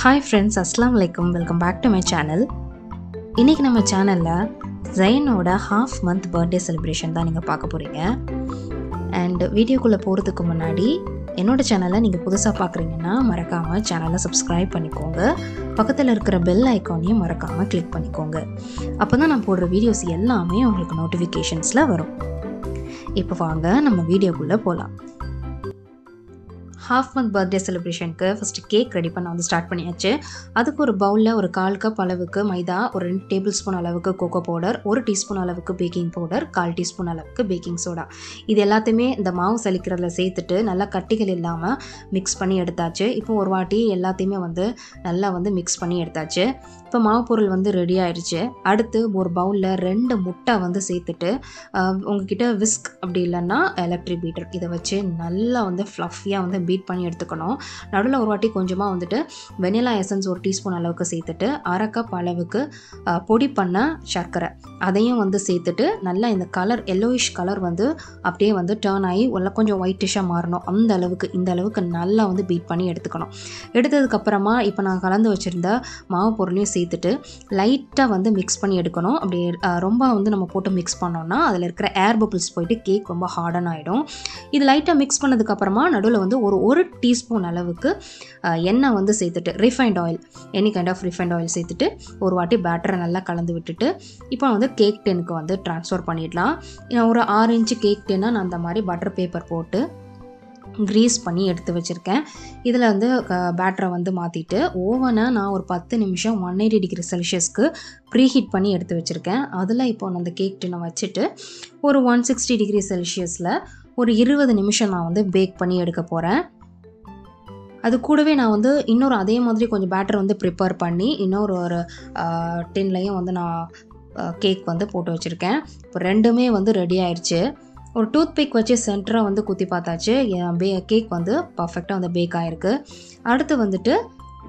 Hi friends, Assalamu alaikum. Welcome back to my channel. இன்னைக்கு நம்ம சேனலில் ஜைனோட ஹாஃப் மந்த் பர்த்டே செலிப்ரேஷன் தான் நீங்கள் பார்க்க போகிறீங்க. அண்ட் வீடியோக்குள்ளே போகிறதுக்கு முன்னாடி என்னோட சேனலை நீங்கள் புதுசாக பார்க்குறீங்கன்னா மறக்காமல் சேனலை சப்ஸ்கிரைப் பண்ணிக்கோங்க. பக்கத்தில் இருக்கிற பெல் ஐக்கானையும் மறக்காமல் கிளிக் பண்ணிக்கோங்க. அப்போ தான் நான் போடுற வீடியோஸ் எல்லாமே உங்களுக்கு நோட்டிஃபிகேஷன்ஸில் வரும். இப்போ வாங்க நம்ம வீடியோக்குள்ளே போகலாம். ஹாஃப் மந்த் பர்த்டே செலிப்ரேஷனுக்கு ஃபஸ்ட்டு கேக் ரெடி பண்ண ஸ்டார்ட் பண்ணியாச்சு. அதுக்கு ஒரு பவுலில் ஒரு 1/4 கப் அளவுக்கு மைதா, ஒரு 2 டேபிள் ஸ்பூன் அளவுக்கு கோகோ பவுடர், 1 டீஸ்பூன் அளவுக்கு பேக்கிங் பவுடர், 1/4 டீஸ்பூன் அளவுக்கு பேக்கிங் சோடா, இது எல்லாத்தையுமே இந்த மாவு சலிக்கிறதுல சேர்த்துட்டு நல்லா கட்டிகள் இல்லாமல் மிக்ஸ் பண்ணி எடுத்தாச்சு. இப்போ ஒரு வாட்டி எல்லாத்தையுமே நல்லா மிக்ஸ் பண்ணி எடுத்தாச்சு. இப்போ மாவு பொருள் ரெடி ஆயிடுச்சு. அடுத்து ஒரு பவுலில் 2 முட்டை சேர்த்துட்டு உங்ககிட்ட விஸ்க் அப்படி இல்லைன்னா எலக்ட்ரிக் பீட்டர் இதை வச்சு நல்லா ஃப்ளஃபியாக பீட் பண்ணி எடுத்துக்கணும். நடுவில் ஒரு வாட்டி கொஞ்சமாக வெனிலா எசன்ஸ் 1 டீஸ்பூன் அளவுக்கு சேர்த்துட்டு 1/2 கப் அளவுக்கு பொடி பண்ண சர்க்கரை அதையும் சேர்த்துட்டு நல்லா இந்த கலர் எல்லோயிஷ் கலர் அப்படியே டேர்ன் ஆகி கொஞ்சம் ஒயிட்டிஷாக மாறணும். இந்த அளவுக்கு நல்லா பீட் பண்ணி எடுத்துக்கணும். எடுத்ததுக்கப்புறமா இப்போ நான் கலந்து வச்சுருந்த மாவு பொருளையும் சேர்த்துட்டு லைட்டாக மிக்ஸ் பண்ணி எடுக்கணும். அப்படி ரொம்ப நம்ம போட்டு மிக்ஸ் பண்ணோம்னா அதில் இருக்கிற ஏர் பபிள்ஸ் போயிட்டு கேக் ரொம்ப ஹார்டன் ஆகிடும். இது லைட்டாக மிக்ஸ் பண்ணதுக்கப்புறமா நடுவில் ஒரு டீஸ்பூன் அளவுக்கு எண்ணெய் சேர்த்துட்டு refined oil, any kind of refined oil சேர்த்துட்டு ஒரு வாட்டி பேட்டரை நல்லா கலந்து விட்டுட்டு இப்போ கேக் டெனுக்கு ட்ரான்ஸ்ஃபர் பண்ணிடலாம். ஒரு 6 இன்ச்சு கேக் டென்னை நான் அந்த மாதிரி பட்டர் பேப்பர் போட்டு க்ரீஸ் பண்ணி எடுத்து வச்சுருக்கேன். இதில் பேட்டரை மாற்றிட்டு ஓவனை நான் ஒரு 10 நிமிஷம் 180 டிகிரி செல்சியஸ்க்கு ப்ரீஹீட் பண்ணி எடுத்து வச்சுருக்கேன். அதில் இப்போ நான் அந்த கேக் டின்னை வச்சுட்டு ஒரு 160 டிகிரி செல்சியஸில் ஒரு 20 நிமிஷம் நான் பேக் பண்ணி எடுக்க போகிறேன். அது கூடவே நான் இன்னொரு அதே மாதிரி கொஞ்சம் பேட்டர் ப்ரிப்பேர் பண்ணி ஒரு டின்லையும் நான் கேக் போட்டு வச்சுருக்கேன். இப்போ ரெண்டுமே ரெடி ஆயிடுச்சு. ஒரு டூத் பிக் வச்சு சென்டராக குத்தி பார்த்தாச்சு. கேக் பர்ஃபெக்டாக பேக் ஆகிருக்கு. அடுத்து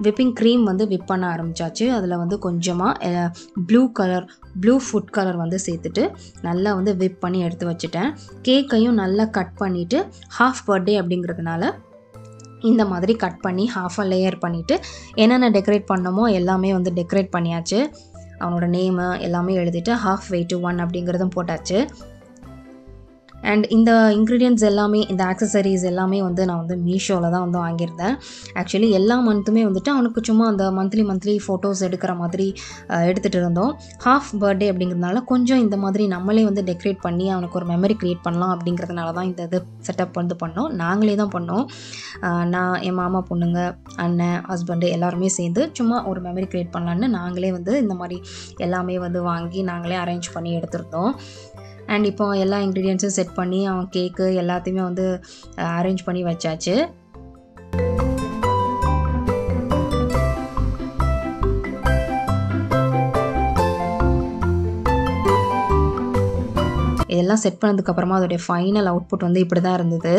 விப்பிங் க்ரீம் விப் பண்ண ஆரம்பித்தாச்சு. அதில் கொஞ்சமாக ப்ளூ ஃபுட் கலர் சேர்த்துட்டு நல்லா விப் பண்ணி எடுத்து வச்சுட்டேன். கேக்கையும் நல்லா கட் பண்ணிவிட்டு ஹாஃப் பர்த்டே அப்படிங்கிறதுனால இந்த மாதிரி கட் பண்ணி ஹாஃபாக லேயர் பண்ணிவிட்டு என்னென்ன டெக்கரேட் பண்ணமோ எல்லாமே டெக்கரேட் பண்ணியாச்சு. அவனோட நேமு எல்லாமே எழுதிட்டு half way to 1 அப்படிங்கிறதும் போட்டாச்சு. அண்ட் இந்த இன்க்ரீடியன்ட்ஸ் எல்லாமே, இந்த ஆக்சசரிஸ் எல்லாமே நான் மீஷோவில் தான் வாங்கியிருந்தேன். ஆக்சுவலி எல்லா மந்த்துமே அவனுக்கு சும்மா அந்த மந்த்லி ஃபோட்டோஸ் எடுக்கிற மாதிரி எடுத்துகிட்டு இருந்தோம். ஹாஃப் பர்த்டே அப்படிங்கிறதுனால கொஞ்சம் இந்த மாதிரி நம்மளே டெக்கரேட் பண்ணி அவனுக்கு ஒரு மெமரி க்ரியேட் பண்ணலாம் அப்படிங்கிறதுனால தான் இந்த இது செட்டப் பண்ணோம். நாங்களே தான் பண்ணோம். நான், என் மாமா பொண்ணுங்க, அண்ணன், ஹஸ்பண்டு எல்லாருமே சேர்ந்து சும்மா ஒரு மெமரி க்ரியேட் பண்ணலான்னு நாங்களே இந்த மாதிரி எல்லாமே வாங்கி நாங்களே அரேஞ்ச் பண்ணி எடுத்துருந்தோம். அண்ட் இப்போ எல்லா இன்க்ரீடியன்ஸும் செட் பண்ணி அவன் கேக்கு எல்லாத்தையுமே அரேஞ்ச் பண்ணி வச்சாச்சு. இதெல்லாம் செட் பண்ணதுக்கப்புறமா அதோடைய ஃபைனல் அவுட்புட் இப்படி தான் இருந்தது.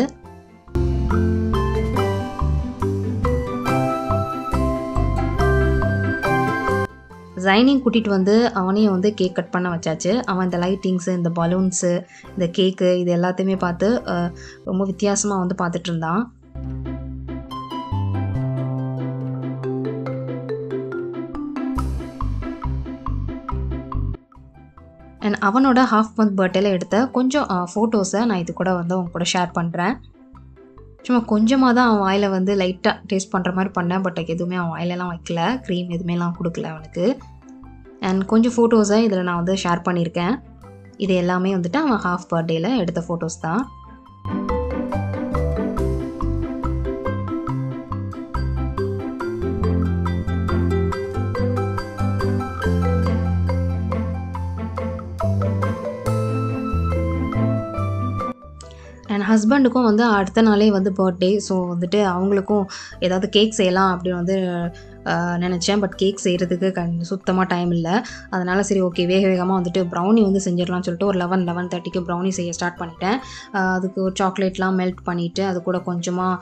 ஜைனையும் கூட்டிகிட்டு அவனையும் கேக் கட் பண்ண வச்சாச்சு. அவன் இந்த லைட்டிங்ஸு, இந்த பலூன்ஸு, இந்த கேக்கு இது எல்லாத்தையுமே பார்த்து ரொம்ப வித்தியாசமாக பார்த்துட்டு இருந்தான். அண்ட் அவனோட ஹாஃப் மந்த் பர்த்டேல எடுத்த கொஞ்சம் ஃபோட்டோஸை நான் இது கூட அவங்க கூட ஷேர் பண்ணுறேன். சும்மா கொஞ்சமாக தான் அவன் வாயில் லைட்டாக டேஸ்ட் பண்ணுற மாதிரி பண்ணேன். பட் எதுவுமே அவன் வாயிலெலாம் வைக்கல, க்ரீம் எதுவுமேலாம் கொடுக்கல அவனுக்கு. அண்ட் கொஞ்சம் ஃபோட்டோஸை இதில் நான் ஷேர் பண்ணியிருக்கேன். இது எல்லாமே அவன் ஹாஃப் பர்த்டேயில் எடுத்த ஃபோட்டோஸ் தான். அண்ட் ஹஸ்பண்டுக்கும் அடுத்த நாளே பர்த்டே. ஸோ அவங்களுக்கும் ஏதாவது கேக் செய்யலாம் அப்படின்னு நினச்சேன். பட் கேக் செய்கிறதுக்கு சுத்தமாக டைம் இல்லை. அதனால் சரி ஓகே வேகமாக ப்ரௌனி செஞ்சிடலாம்னு சொல்லிட்டு ஒரு 11:30க்கு ப்ரௌனி செய்ய ஸ்டார்ட் பண்ணிட்டேன். அதுக்கு ஒரு சாக்லேட்லாம் மெல்ட் பண்ணிவிட்டு அது கூட கொஞ்சமாக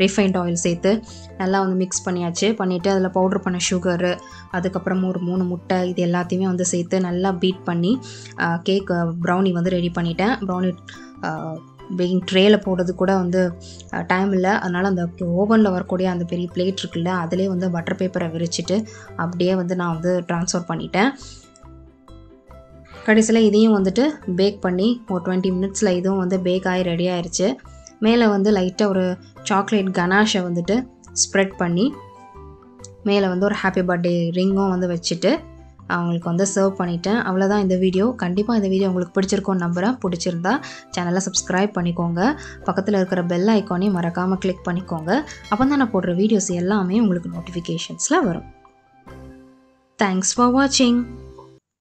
ரிஃபைண்ட் ஆயில் சேர்த்து நல்லா மிக்ஸ் பண்ணிவிட்டு அதில் பவுட்ரு பண்ண சுகரு, அதுக்கப்புறம் ஒரு 3 முட்டை இது எல்லாத்தையுமே சேர்த்து நல்லா பீட் பண்ணி கேக் ப்ரௌனி ரெடி பண்ணிட்டேன். ப்ரௌனி பேக்கிங் ட்ரேயில் போடுறது கூட வந்து டைம் இல்லை. அதனால் அந்த ஓவனில் வரக்கூடிய அந்த பெரிய பிளேட் இருக்குல்ல, அதிலே வந்து பட்டர் பேப்பரை விரிச்சிட்டு அப்படியே வந்து நான் வந்து ட்ரான்ஸ்ஃபர் பண்ணிட்டேன். கடைசியில் இதையும் வந்துட்டு பேக் பண்ணி ஒரு 20 மினிட்ஸில் இதுவும் வந்து பேக் ஆகி ரெடி ஆயிடுச்சு. மேலே வந்து லைட்டாக ஒரு சாக்லேட் கனாஷை வந்துட்டு ஸ்ப்ரெட் பண்ணி மேலே வந்து ஒரு ஹாப்பி பர்த்டே ரிங்கும் வந்து வச்சுட்டு அவங்களுக்கு வந்து சர்வ் பண்ணிட்டேன். அவ்வளோதான் இந்த வீடியோ. கண்டிப்பாக இந்த வீடியோ உங்களுக்கு பிடிச்சிருக்கோன்னு நம்புகிறேன். பிடிச்சிருந்தா சேனலை சப்ஸ்கிரைப் பண்ணிக்கோங்க. பக்கத்தில் இருக்கிற பெல் ஐக்கானையும் மறக்காமல் கிளிக் பண்ணிக்கோங்க. அப்போ தான் நான் போடுற வீடியோஸ் எல்லாமே உங்களுக்கு நோட்டிஃபிகேஷன்ஸில் வரும். தேங்க்ஸ் ஃபார் வாட்சிங்.